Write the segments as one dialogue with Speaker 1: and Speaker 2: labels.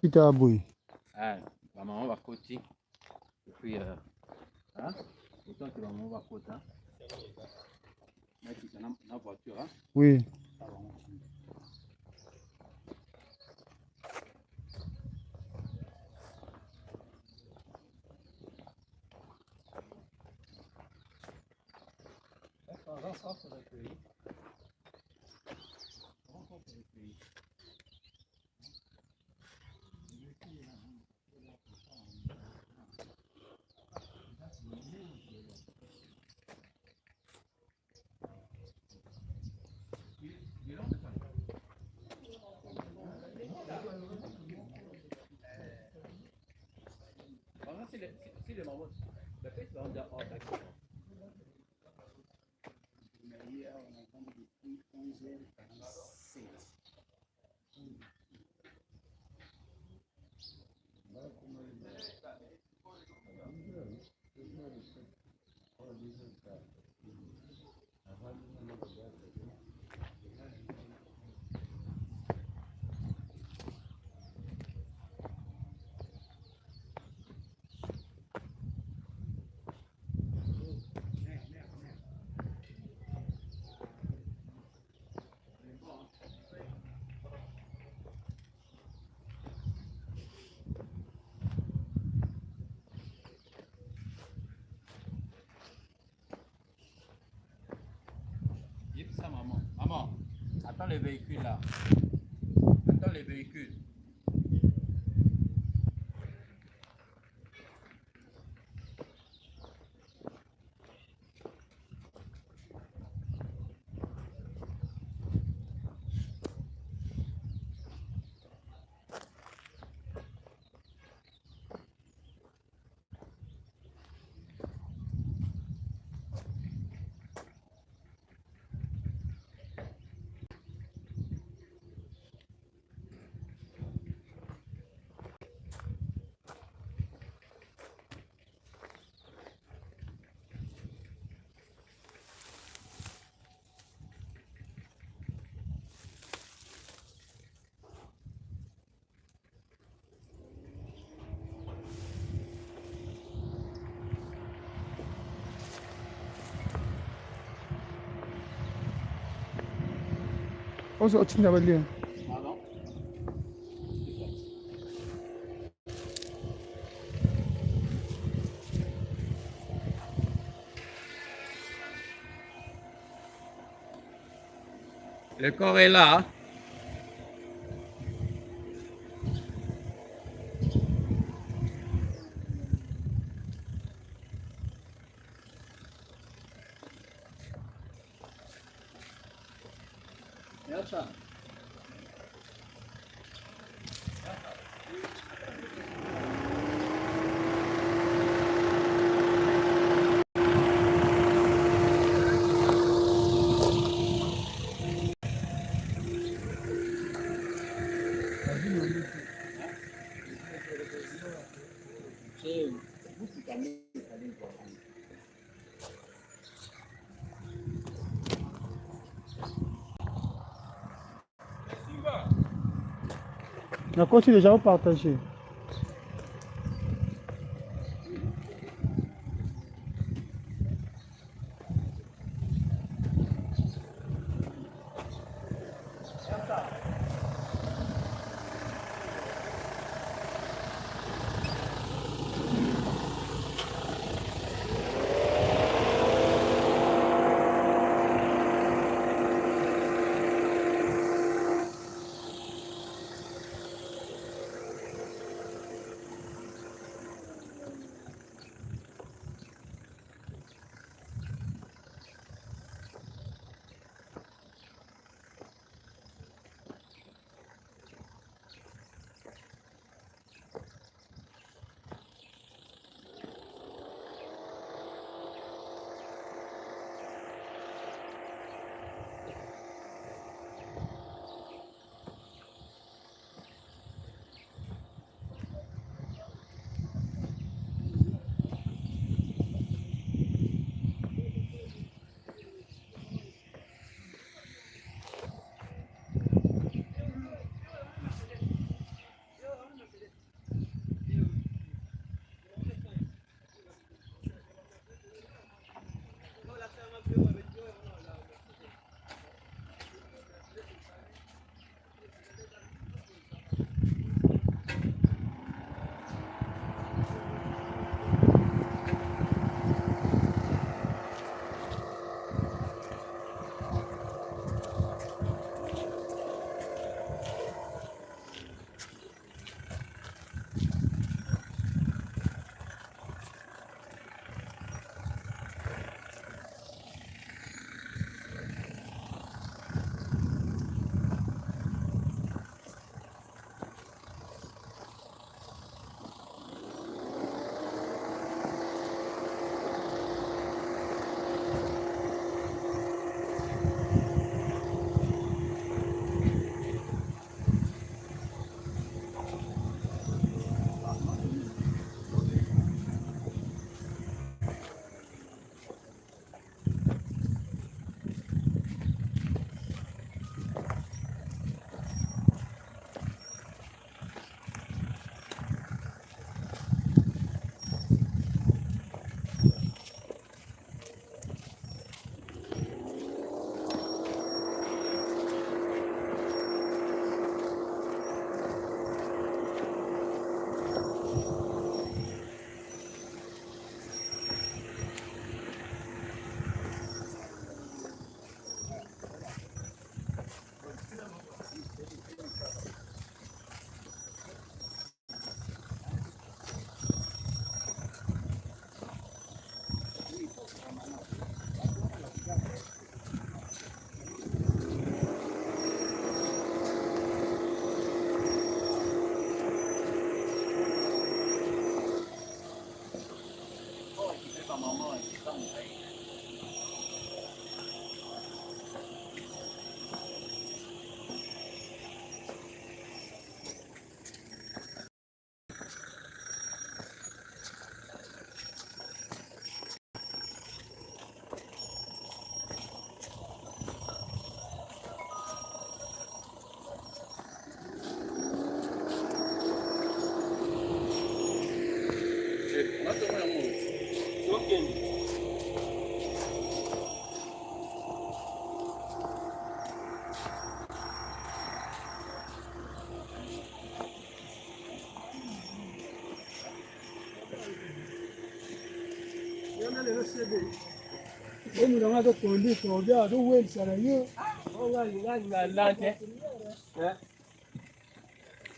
Speaker 1: Itaboui.
Speaker 2: Ah, maman va côté. Et puis, hein, autant que maman va côté. Dans la voiture, hein.
Speaker 1: Oui.
Speaker 2: Si le maman, le fait, va dire, oh, d'accord. Dis ça, maman. Maman, attends les véhicules là. Attends les véhicules.
Speaker 1: On se retient d'abord lien.
Speaker 2: Pardon? Le corps est là. Regarde ça.
Speaker 1: La côte est déjà partagée.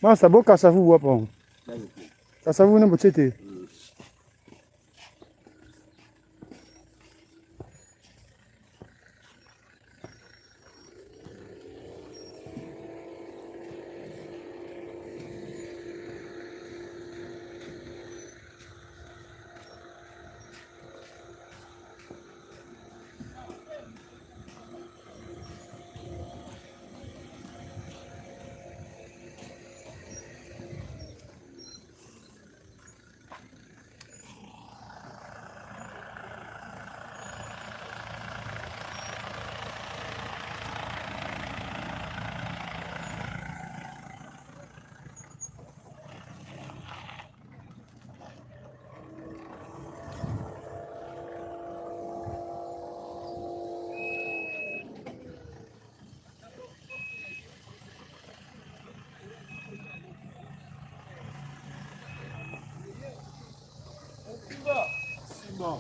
Speaker 1: Masa boka savu hapo. Kasavu ni mchete. Simba.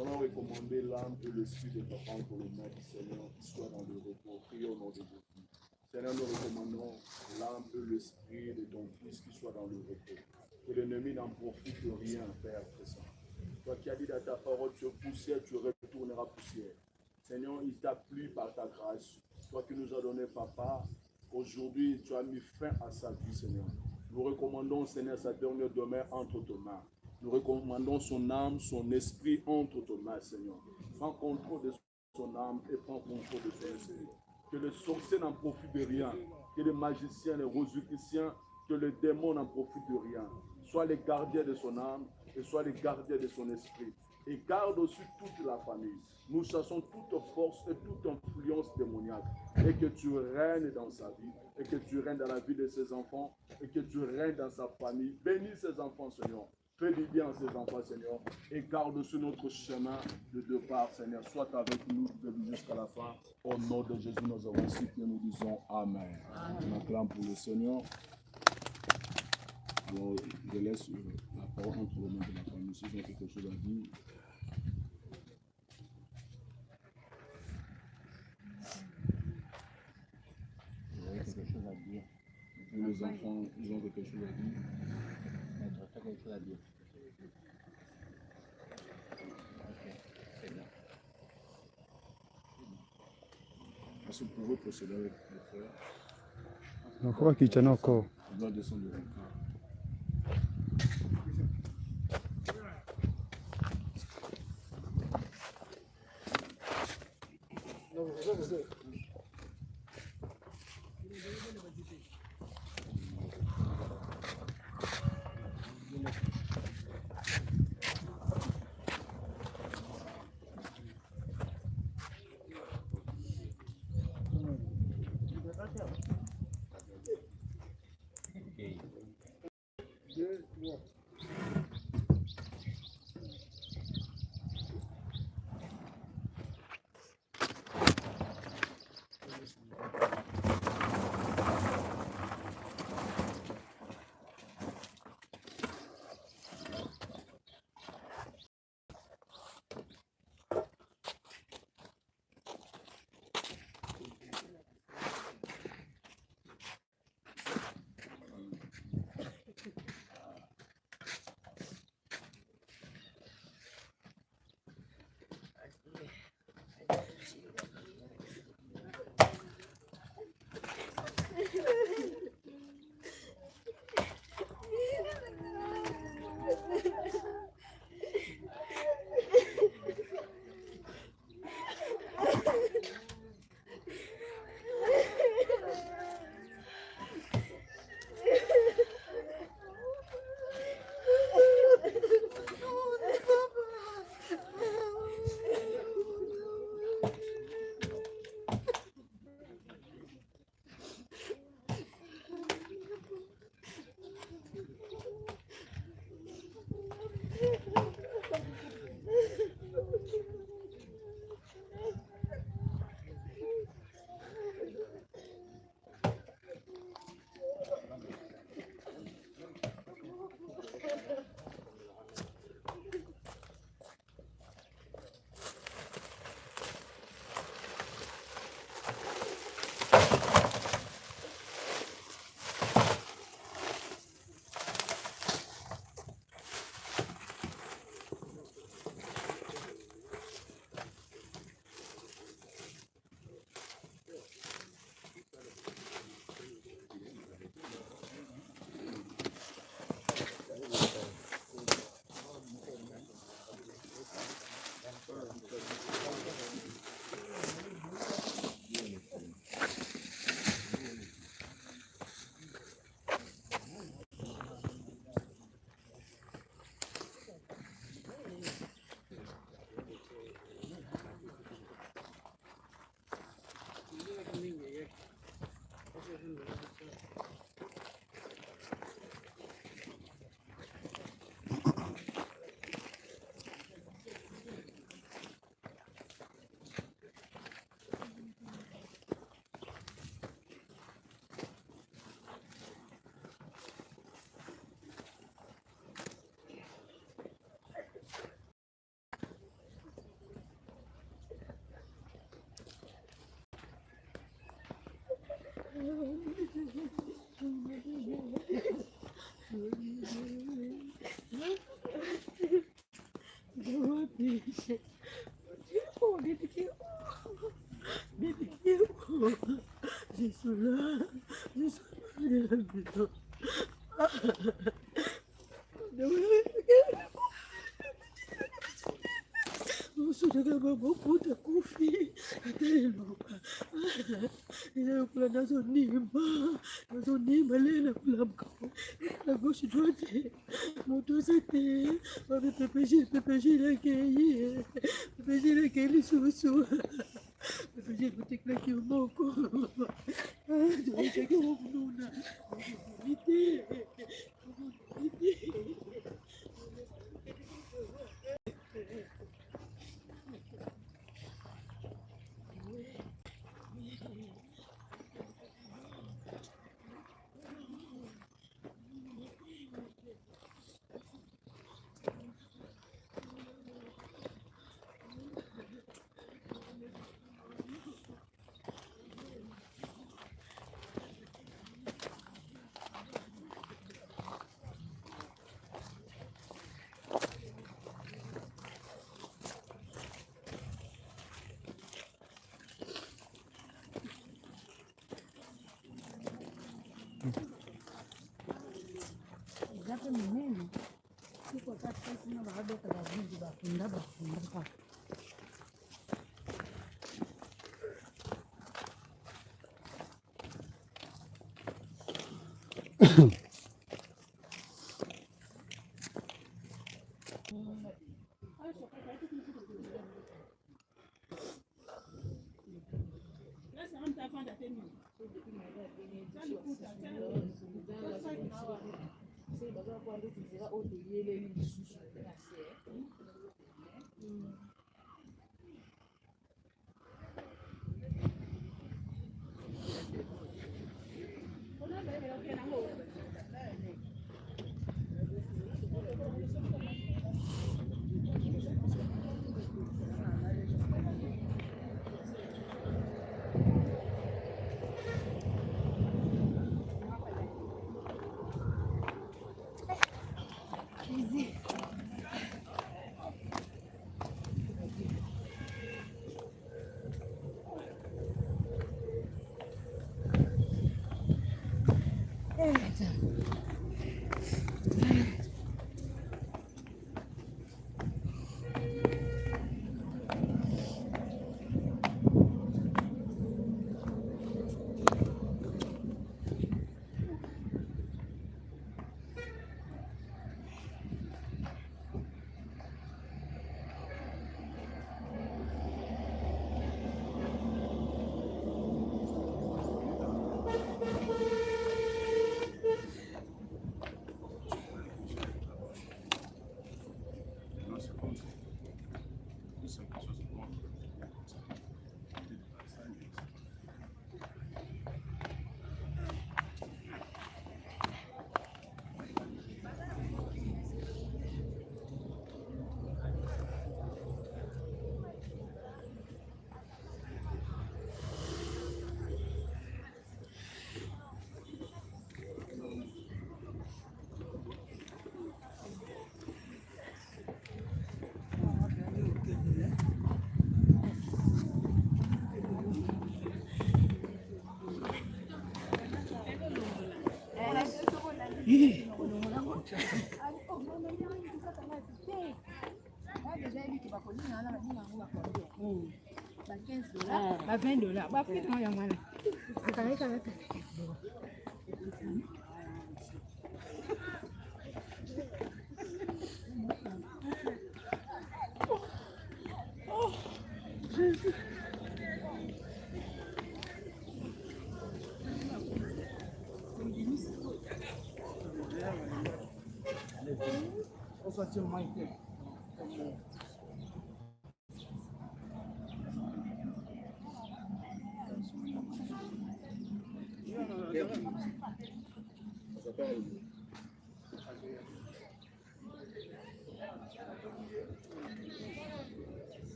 Speaker 3: Nous allons recommander l'âme et l'esprit de papa pour le nom du Seigneur qui soit dans le repos. Prions au nom de Jésus. Seigneur, nous recommandons l'âme et l'esprit de ton fils qui soit dans le repos. Que l'ennemi n'en profite rien, Père présent. Toi qui as dit dans ta parole, tu es poussière, tu retourneras poussière. Seigneur, il t'a plu par ta grâce. Toi qui nous as donné, papa, aujourd'hui, tu as mis fin à sa vie, Seigneur. Nous recommandons, Seigneur, sa dernière demeure entre tes mains. Nous recommandons son âme, son esprit entre tes mains, Seigneur. Prends contrôle de son âme et prends contrôle de son esprit. Que les sorciers n'en profitent de rien. Que les magiciens, les rosiciciens, que les démons n'en profitent de rien. Sois les gardiens de son âme et sois les gardiens de son esprit. Et garde aussi toute la famille. Nous chassons toute force et toute influence démoniaque. Et que tu règnes dans sa vie. Et que tu règnes dans la vie de ses enfants. Et que tu règnes dans sa famille. Bénis ses enfants, Seigneur. Fais du bien à ses enfants, Seigneur. Et garde sur notre chemin de départ, Seigneur. Sois avec nous jusqu'à la fin. Au nom de Jésus, nous avons supplié, nous disons Amen. On acclame pour le Seigneur. Alors, je laisse la parole entre les mains de la famille. Si j'ai quelque chose à dire.
Speaker 2: Vous avez quelque chose à dire?
Speaker 3: Les enfants, ils ont quelque chose à dire.
Speaker 2: Maître, tu as quelque chose à dire? Ok, c'est bien.
Speaker 3: Est-ce que vous pouvez procéder avec le frère?
Speaker 1: Nakuwa kijana encore.
Speaker 3: Il doit descendre le record.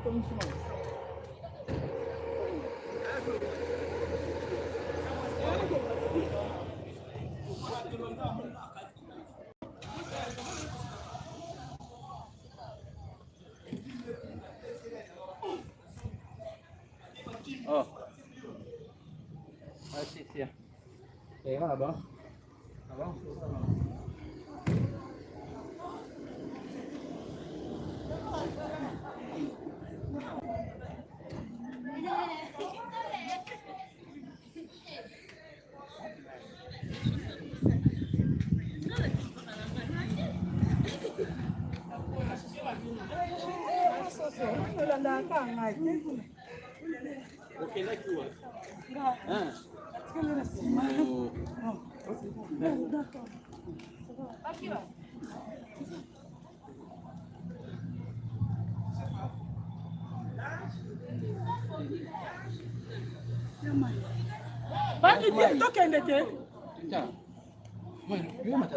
Speaker 2: Oh. Ah, si, si. Et va là-bas. Là-bas.
Speaker 4: Baki dia tokende ke?
Speaker 2: Bueno, yo me